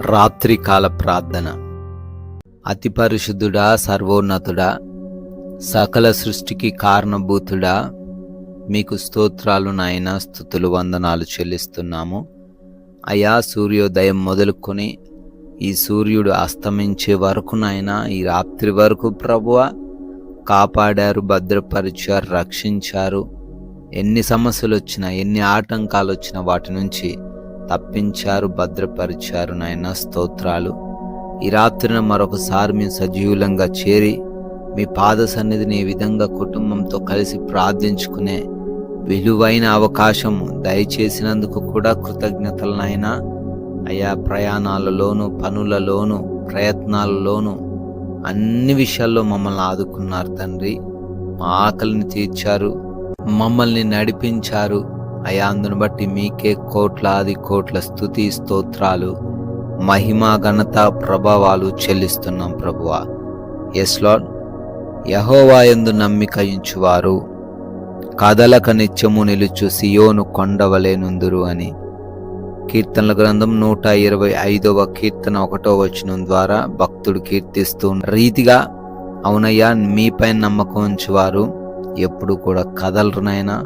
రాత్రికాల ప్రార్థన. అతి పరిశుద్ధుడా, సర్వోన్నతుడా, సకల సృష్టికి కారణభూతుడా, మీకు స్తోత్రాలు నాయన, స్తుతులు, వందనాలు చెల్లిస్తున్నాము. అయా, సూర్యోదయం మొదలుకొని ఈ సూర్యుడు అస్తమించే వరకు నాయన, ఈ రాత్రి వరకు ప్రభువా కాపాడారు, భద్రపరిచారు, రక్షించారు. ఎన్ని సమస్యలు వచ్చినా, ఎన్ని ఆటంకాలు వచ్చినా వాటి నుంచి తప్పించారు, భద్రపరిచారు నాయన, స్తోత్రాలు. ఈ రాత్రిన మరొకసారి మీ సజీవులంగా చేరి మీ పాద సన్నిధిని ఈ విధంగా కుటుంబంతో కలిసి ప్రార్థించుకునే విలువైన అవకాశం దయచేసినందుకు కూడా కృతజ్ఞతలు నాయన. అయా, ప్రయాణాలలోను, పనులలోను, ప్రయత్నాలలోను అన్ని విషయాల్లో మమ్మల్ని ఆదుకున్నారు తండ్రి. మా ఆకలిని తీర్చారు, మమ్మల్ని నడిపించారు. అయా, అందును బట్టి మీకే కోట్లాది కోట్ల స్తుతి, స్తోత్రాలు, మహిమ, ఘనత, ప్రభావాలు చెల్లిస్తున్నాం ప్రభువా. Yes lord. యెహోవా యందు నమ్మిక ఉంచువారు కదలక నిత్యము నిలుచు సియోను కొండవలే నుందురు అని కీర్తనల గ్రంథం 125వ కీర్తన 1వ వచనం ద్వారా భక్తుడు కీర్తిస్తూ రీతిగా, అవునయ్యా, మీపైన నమ్మకం ఉంచువారు ఎప్పుడు కూడా కదలరునైనా.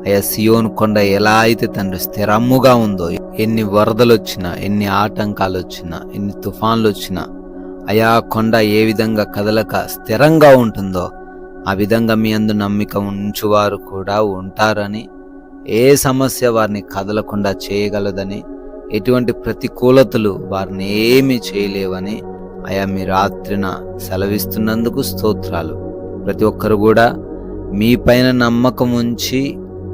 అయ్యా, సియోను కొండ ఎలా అయితే తండ్రి స్థిరముగా ఉందో, ఎన్ని వరదలు వచ్చినా, ఎన్ని ఆటంకాలు వచ్చినా, ఎన్ని తుఫాన్లు వచ్చినా, అయా కొండ ఏ విధంగా కదలక స్థిరంగా ఉంటుందో ఆ విధంగా మీ అందు నమ్మిక ఉంచువారు కూడా ఉంటారని, ఏ సమస్య వారిని కదలకుండా చేయగలదని, ఎటువంటి ప్రతికూలతలు వారిని ఏమీ చేయలేవని అయా మీ రాత్రిన సెలవిస్తున్నందుకు స్తోత్రాలు. ప్రతి ఒక్కరు కూడా మీ పైన నమ్మకం ఉంచి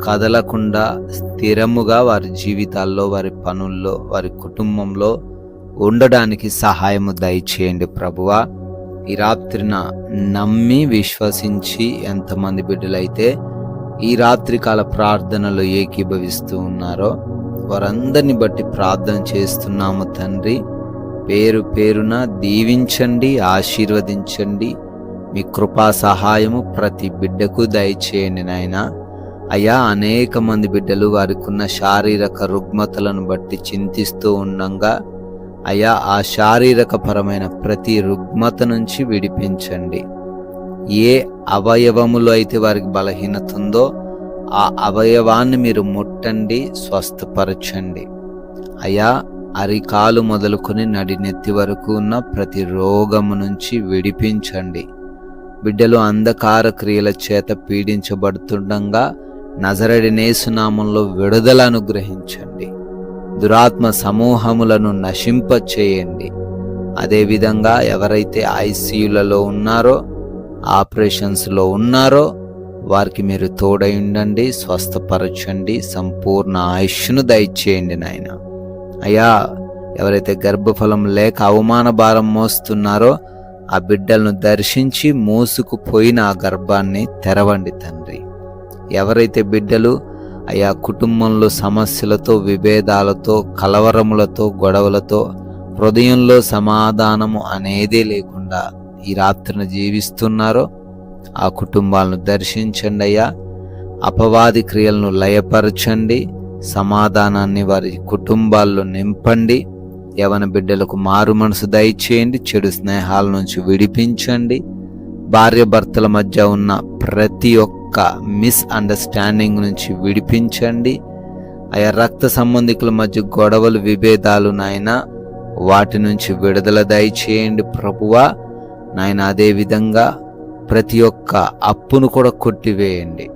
కదలకుండా స్థిరముగా వారి జీవితాల్లో, వారి పనుల్లో, వారి కుటుంబంలో ఉండడానికి సహాయము దయచేయండి ప్రభువా. ఈ రాత్రిన నమ్మి విశ్వసించి ఎంతమంది బిడ్డలైతే ఈ రాత్రికాల ప్రార్థనలో ఏకీభవిస్తూ ఉన్నారో వారందరిని బట్టి ప్రార్థన చేస్తున్నాము తండ్రి. పేరు పేరున దీవించండి, ఆశీర్వదించండి. మీ కృపా సహాయము ప్రతి బిడ్డకు దయచేయండి నాయన. అయ్యా, అనేక మంది బిడ్డలు వారికి ఉన్న శారీరక రుగ్మతలను బట్టి చింతిస్తూ ఉండంగా, అయ్యా, ఆ శారీరక పరమైన ప్రతి రుగ్మత నుంచి విడిపించండి. ఏ అవయవములో అయితే వారికి బలహీనత ఉందో ఆ అవయవాన్ని మీరు ముట్టండి, స్వస్థపరచండి. అయ్యా, అరికాలు మొదలుకొని నడినెత్తి వరకు ఉన్న ప్రతి రోగము నుంచి విడిపించండి. బిడ్డలు అంధకార క్రియల చేత పీడించబడుతుండగా నజరేయుడైన యేసు నామములో విడుదల అనుగ్రహించండి. దురాత్మ సమూహములను నశింపచేయండి. అదేవిధంగా ఎవరైతే ఐసీయూలలో ఉన్నారో, ఆపరేషన్స్లో ఉన్నారో వారికి మీరు తోడై ఉండండి, స్వస్థపరచండి, సంపూర్ణ ఆయుష్ను దయచేయండి నాయన. అయ్యా, ఎవరైతే గర్భఫలం లేక అవమాన భారం మోస్తున్నారో ఆ బిడ్డలను దర్శించి మోసుకుపోయిన ఆ గర్భాన్ని తెరవండి తండ్రి. ఎవరైతే బిడ్డలు అయా కుటుంబంలో సమస్యలతో, విభేదాలతో, కలవరములతో, గొడవలతో, హృదయంలో సమాధానము అనేదే లేకుండా ఈ రాత్రిన జీవిస్తున్నారో ఆ కుటుంబాలను దర్శించండి అయ్యా. అపవాది క్రియలను లయపరచండి, సమాధానాన్ని వారి కుటుంబాల్లో నింపండి. యవన బిడ్డలకు మారు మనసు దయచేయండి, చెడు స్నేహాల నుంచి విడిపించండి. భార్య భర్తల మధ్య ఉన్న ప్రతి ఒక్క మిస్అండర్స్టాండింగ్ నుంచి విడిపించండి. ఆయా రక్త సంబంధికుల మధ్య గొడవలు, విభేదాలు నాయన, వాటి నుంచి విడుదల దయచేయండి ప్రభువా నాయన. అదేవిధంగా ప్రతి ఒక్క అప్పును కూడా కొట్టివేయండి,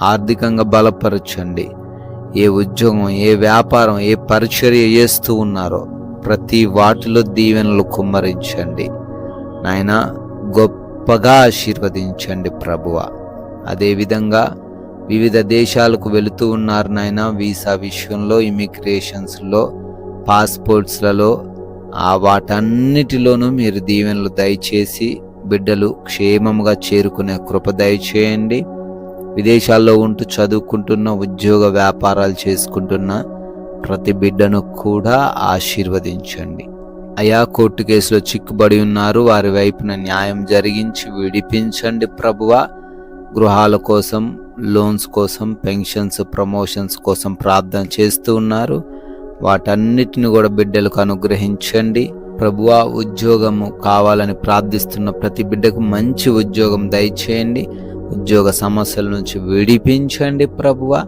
ఆర్థికంగా బలపరచండి. ఏ ఉద్యోగం, ఏ వ్యాపారం, ఏ పరిచర్య చేస్తూ ఉన్నారో ప్రతి వాటిలో దీవెనలు కుమ్మరించండి నాయన. గొప్పగా ఆశీర్వదించండి ప్రభువా. అదేవిధంగా వివిధ దేశాలకు వెళుతూ ఉన్నారు నాయన, వీసా విషయంలో, ఇమిగ్రేషన్స్లో, పాస్పోర్ట్స్లలో, వాటన్నిటిలోనూ మీరు దీవెనలు దయచేసి బిడ్డలు క్షేమముగా చేరుకునే కృప దయచేయండి. విదేశాల్లో ఉంటూ చదువుకుంటున్న, ఉద్యోగ వ్యాపారాలు చేసుకుంటున్న ప్రతి బిడ్డను కూడా ఆశీర్వదించండి. అయా, కోర్టు కేసులో చిక్కుబడి ఉన్నారు, వారి వైపున న్యాయం జరిగించి విడిపించండి ప్రభువా. గృహాల కోసం, లోన్స్ కోసం, పెన్షన్స్, ప్రమోషన్స్ కోసం ప్రార్థన చేస్తూ ఉన్నారు. వాటన్నిటిని కూడా బిడ్డలకు అనుగ్రహించండి ప్రభువా. ఉద్యోగము కావాలని ప్రార్థిస్తున్న ప్రతి బిడ్డకు మంచి ఉద్యోగం దయచేయండి. ఉద్యోగ సమస్యల నుంచి విడిపించండి ప్రభువా.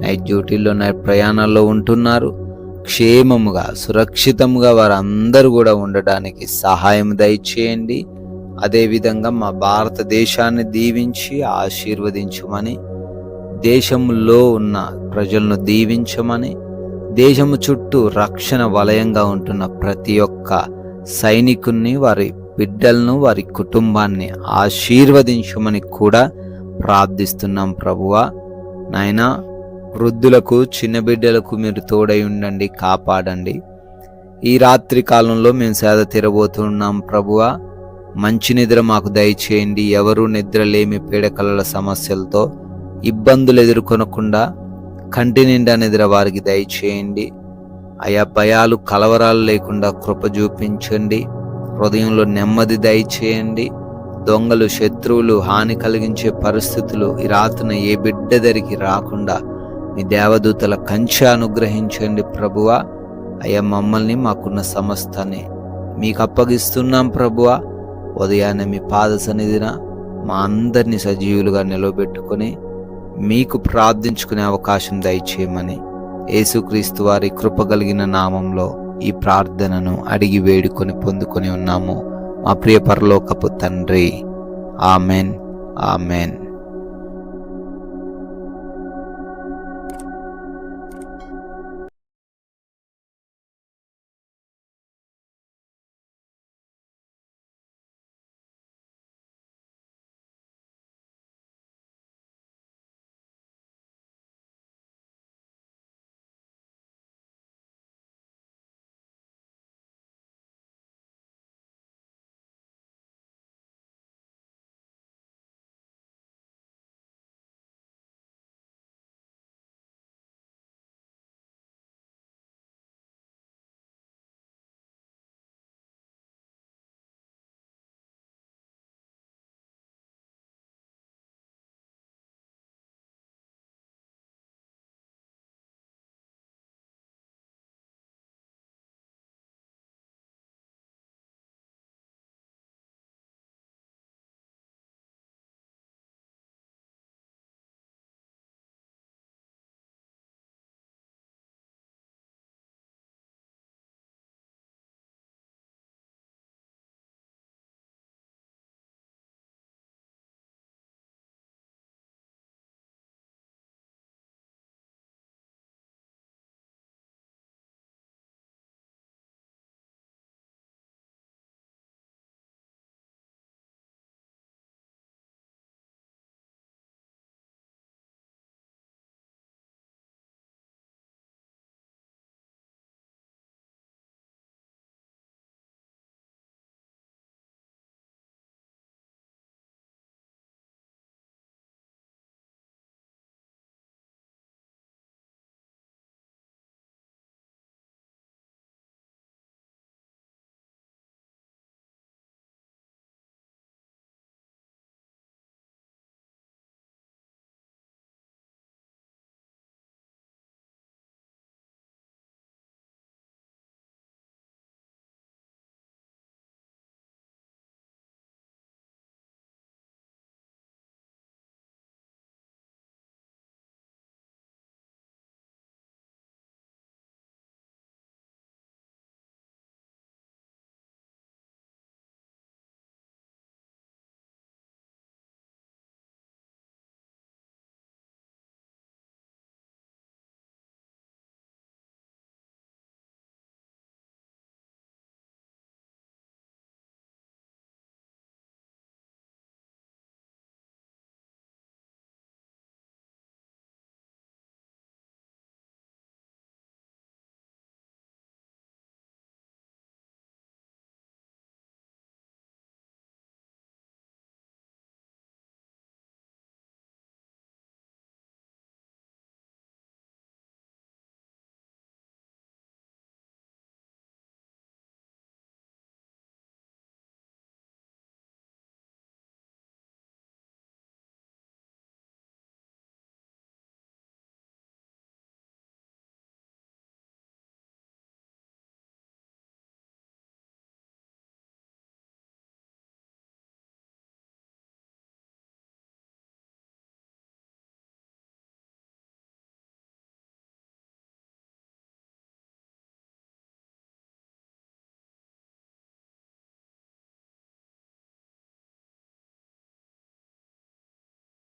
నైట్ డ్యూటీల్లో నైట్ ప్రయాణాల్లో ఉంటున్నారు, క్షేమముగా సురక్షితంగా వారందరూ కూడా ఉండడానికి సహాయం దయచేయండి. అదేవిధంగా మా భారతదేశాన్ని దీవించి ఆశీర్వదించమని, దేశంలో ఉన్న ప్రజలను దీవించమని, దేశము చుట్టూ రక్షణ వలయంగా ఉంటున్న ప్రతి ఒక్క సైనికుణ్ణి, వారి బిడ్డలను, వారి కుటుంబాన్ని ఆశీర్వదించమని కూడా ప్రార్థిస్తున్నాం ప్రభువా. నాయనా, వృద్ధులకు, చిన్న బిడ్డలకు మీరు తోడై ఉండండి, కాపాడండి. ఈ రాత్రి కాలంలో మేము సేద తీరబోతున్నాం ప్రభువా. మంచి నిద్ర మాకు దయచేయండి. ఎవరు నిద్రలేమి పీడకలల సమస్యలతో ఇబ్బందులు ఎదుర్కొనకుండా కంటి నిండా నిద్ర వారికి దయచేయండి. అయా, భయాలు కలవరాలు లేకుండా కృప చూపించండి. హృదయంలో నెమ్మది దయచేయండి. దొంగలు, శత్రువులు, హాని కలిగించే పరిస్థితులు ఈ రాత్రిన ఏ బిడ్డ దగ్గరికి రాకుండా మీ దేవదూతల కంచె అనుగ్రహించండి ప్రభువా. అయ్యా, మమ్మల్ని, మాకున్న సమస్తాన్ని మీకు అప్పగిస్తున్నాం ప్రభువా. ఉదయాన్నే మీ పాద సన్నిధిన మా అందరినీ సజీవులుగా నిలవబెట్టుకొని మీకు ప్రార్థించుకునే అవకాశం దయచేయమని యేసుక్రీస్తు వారి కృప కలిగిన నామంలో ఈ ప్రార్థనను అడిగి వేడుకొని పొందుకొని ఉన్నాము మా ప్రియ పరలోకపు తండ్రి. Amen, amen.